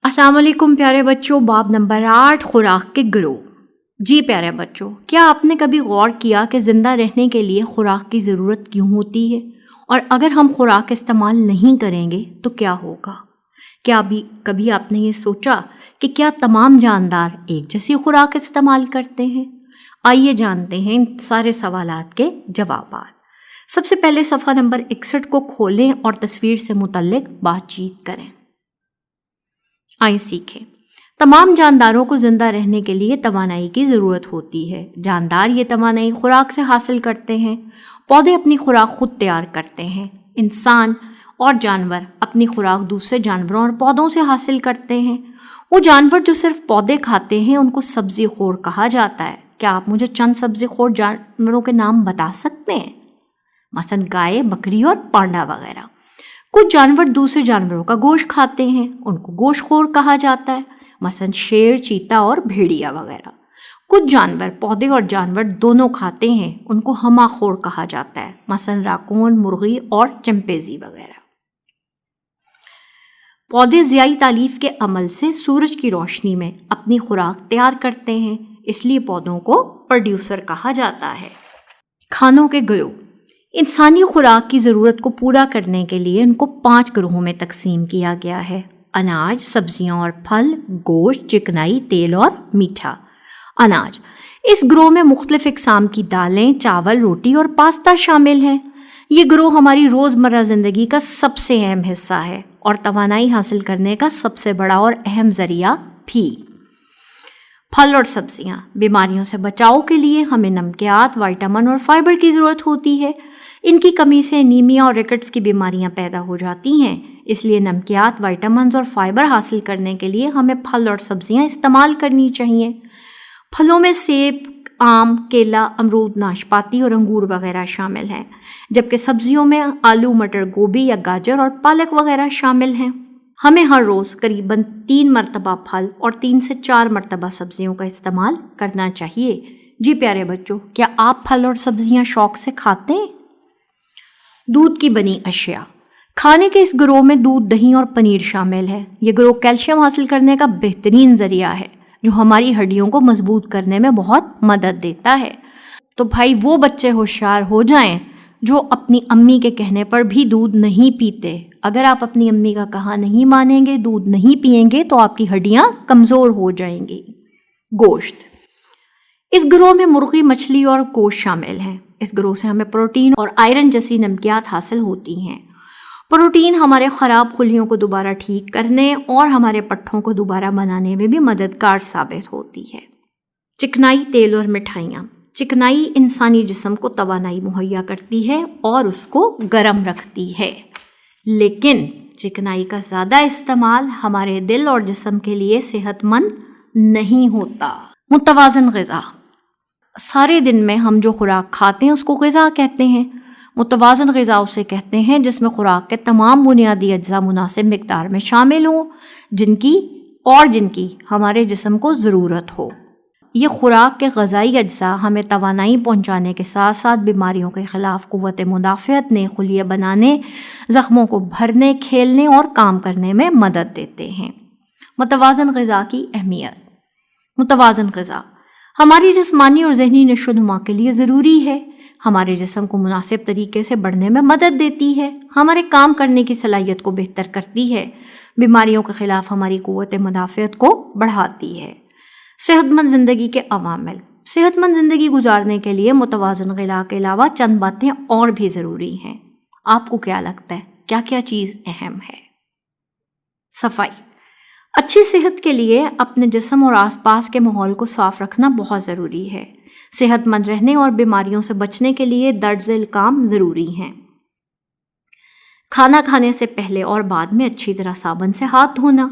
السلام علیکم پیارے بچوں، باب نمبر 8 خوراک کے گروہ۔ جی پیارے بچوں، کیا آپ نے کبھی غور کیا کہ زندہ رہنے کے لیے خوراک کی ضرورت کیوں ہوتی ہے؟ اور اگر ہم خوراک استعمال نہیں کریں گے تو کیا ہوگا؟ کیا کبھی آپ نے یہ سوچا کہ کیا تمام جاندار ایک جیسی خوراک استعمال کرتے ہیں؟ آئیے جانتے ہیں ان سارے سوالات کے جوابات۔ سب سے پہلے صفحہ نمبر 61 کو کھولیں اور تصویر سے متعلق بات چیت کریں۔ آئیں سیکھیں۔ تمام جانداروں کو زندہ رہنے کے لیے توانائی کی ضرورت ہوتی ہے۔ جاندار یہ توانائی خوراک سے حاصل کرتے ہیں۔ پودے اپنی خوراک خود تیار کرتے ہیں۔ انسان اور جانور اپنی خوراک دوسرے جانوروں اور پودوں سے حاصل کرتے ہیں۔ وہ جانور جو صرف پودے کھاتے ہیں ان کو سبزی خور کہا جاتا ہے۔ کیا آپ مجھے چند سبزی خور جانوروں کے نام بتا سکتے ہیں؟ مثلا گائے، بکری اور پانڈا وغیرہ۔ کچھ جانور دوسرے جانوروں کا گوشت کھاتے ہیں، ان کو گوشت خور کہا جاتا ہے، مثلا شیر، چیتا اور بھیڑیا وغیرہ۔ کچھ جانور پودے اور جانور دونوں کھاتے ہیں، ان کو ہمہ خور کہا جاتا ہے، مثلا راکون، مرغی اور چمپینزی وغیرہ۔ پودے ضیائی تالیف کے عمل سے سورج کی روشنی میں اپنی خوراک تیار کرتے ہیں، اس لیے پودوں کو پروڈیوسر کہا جاتا ہے۔ کھانوں کے گروہ۔ انسانی خوراک کی ضرورت کو پورا کرنے کے لیے ان کو 5 گروہوں میں تقسیم کیا گیا ہے: اناج، سبزیاں اور پھل، گوشت، چکنائی، تیل اور میٹھا۔ اناج، اس گروہ میں مختلف اقسام کی دالیں، چاول، روٹی اور پاستا شامل ہیں۔ یہ گروہ ہماری روزمرہ زندگی کا سب سے اہم حصہ ہے اور توانائی حاصل کرنے کا سب سے بڑا اور اہم ذریعہ بھی۔ پھل اور سبزیاں، بیماریوں سے بچاؤ کے لیے ہمیں نمکیات، وائٹامن اور فائبر کی ضرورت ہوتی ہے۔ ان کی کمی سے انیمیا اور رکٹس کی بیماریاں پیدا ہو جاتی ہیں، اس لیے نمکیات، وائٹامنز اور فائبر حاصل کرنے کے لیے ہمیں پھل اور سبزیاں استعمال کرنی چاہیے۔ پھلوں میں سیب، آم، کیلا، امرود، ناشپاتی اور انگور وغیرہ شامل ہیں، جبکہ سبزیوں میں آلو، مٹر، گوبھی یا گاجر اور پالک وغیرہ شامل ہیں۔ ہمیں ہر روز قریباً 3 مرتبہ پھل اور 3 سے 4 مرتبہ سبزیوں کا استعمال کرنا چاہیے۔ جی پیارے بچوں، کیا آپ پھل اور سبزیاں شوق سے کھاتے ہیں؟ دودھ کی بنی اشیاء۔ کھانے کے اس گروہ میں دودھ، دہی اور پنیر شامل ہے۔ یہ گروہ کیلشیم حاصل کرنے کا بہترین ذریعہ ہے جو ہماری ہڈیوں کو مضبوط کرنے میں بہت مدد دیتا ہے۔ تو بھائی وہ بچے ہوشیار ہو جائیں جو اپنی امی کے کہنے پر بھی دودھ نہیں پیتے۔ اگر آپ اپنی امی کا کہا نہیں مانیں گے، دودھ نہیں پئیں گے تو آپ کی ہڈیاں کمزور ہو جائیں گی۔ گوشت، اس گروہ میں مرغی، مچھلی اور گوشت شامل ہیں۔ اس گروہ سے ہمیں پروٹین اور آئرن جیسی نمکیات حاصل ہوتی ہیں۔ پروٹین ہمارے خراب خلیوں کو دوبارہ ٹھیک کرنے اور ہمارے پٹھوں کو دوبارہ بنانے میں بھی مددگار ثابت ہوتی ہے۔ چکنائی، تیل اور مٹھائیاں۔ چکنائی انسانی جسم کو توانائی مہیا کرتی ہے اور اس کو گرم رکھتی ہے، لیکن چکنائی کا زیادہ استعمال ہمارے دل اور جسم کے لیے صحت مند نہیں ہوتا۔ متوازن غذا، سارے دن میں ہم جو خوراک کھاتے ہیں اس کو غذا کہتے ہیں۔ متوازن غذا اسے کہتے ہیں جس میں خوراک کے تمام بنیادی اجزاء مناسب مقدار میں شامل ہوں، جن کی ہمارے جسم کو ضرورت ہو۔ یہ خوراک کے غذائی اجزاء ہمیں توانائی پہنچانے کے ساتھ ساتھ بیماریوں کے خلاف قوت مدافعت، نئے خلیے بنانے، زخموں کو بھرنے، کھیلنے اور کام کرنے میں مدد دیتے ہیں۔ متوازن غذا کی اہمیت۔ متوازن غذا ہماری جسمانی اور ذہنی نشو و نما کے لیے ضروری ہے، ہمارے جسم کو مناسب طریقے سے بڑھنے میں مدد دیتی ہے، ہمارے کام کرنے کی صلاحیت کو بہتر کرتی ہے، بیماریوں کے خلاف ہماری قوت مدافعت کو بڑھاتی ہے۔ صحت مند زندگی کے عوامل۔ صحت مند زندگی گزارنے کے لیے متوازن غذا کے علاوہ چند باتیں اور بھی ضروری ہیں۔ آپ کو کیا لگتا ہے کیا کیا چیز اہم ہے؟ صفائی۔ اچھی صحت کے لیے اپنے جسم اور آس پاس کے ماحول کو صاف رکھنا بہت ضروری ہے۔ صحت مند رہنے اور بیماریوں سے بچنے کے لیے درج ذیل کام ضروری ہیں۔ کھانا کھانے سے پہلے اور بعد میں اچھی طرح صابن سے ہاتھ دھونا،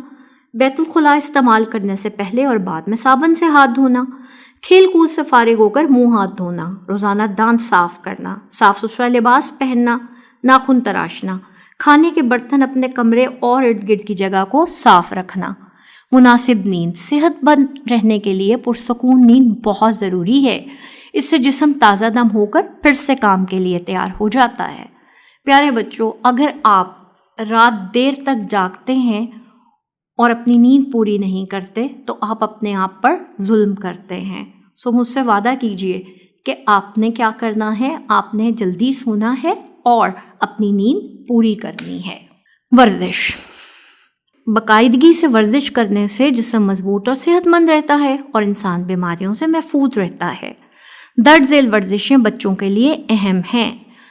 بیت الخلاء استعمال کرنے سے پہلے اور بعد میں صابن سے ہاتھ دھونا، کھیل کود سے فارغ ہو کر منہ ہاتھ دھونا، روزانہ دانت صاف کرنا، صاف ستھرا لباس پہننا، ناخن تراشنا، کھانے کے برتن اپنے کمرے اور ارد گرد کی جگہ کو صاف رکھنا۔ مناسب نیند۔ صحت مند رہنے کے لیے پرسکون نیند بہت ضروری ہے، اس سے جسم تازہ دم ہو کر پھر سے کام کے لیے تیار ہو جاتا ہے۔ پیارے بچوں، اگر آپ رات دیر تک جاگتے ہیں اور اپنی نیند پوری نہیں کرتے تو آپ اپنے آپ پر ظلم کرتے ہیں. سو مجھ سے وعدہ کیجئے کہ آپ نے کیا کرنا ہے، آپ نے جلدی سونا ہے اور اپنی نیند پوری کرنی ہے. ورزش. باقاعدگی سے ورزش کرنے سے جسم مضبوط اور صحت مند رہتا ہے اور انسان بیماریوں سے محفوظ رہتا ہے. درج ذیل ورزشیں بچوں کے لیے اہم ہیں.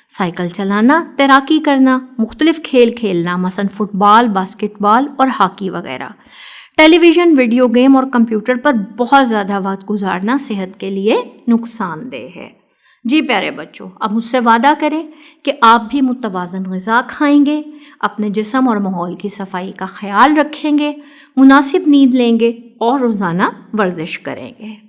سائیکل چلانا، تیراکی کرنا، مختلف کھیل کھیلنا مثلا فٹ بال، باسکٹ بال اور ہاکی وغیرہ. ٹیلی ویژن، ویڈیو گیم اور کمپیوٹر پر بہت زیادہ وقت گزارنا صحت کے لیے نقصان دہ ہے. جی پیارے بچوں، اب مجھ سے وعدہ کریں کہ آپ بھی متوازن غذا کھائیں گے، اپنے جسم اور ماحول کی صفائی کا خیال رکھیں گے، مناسب نیند لیں گے اور روزانہ ورزش کریں گے.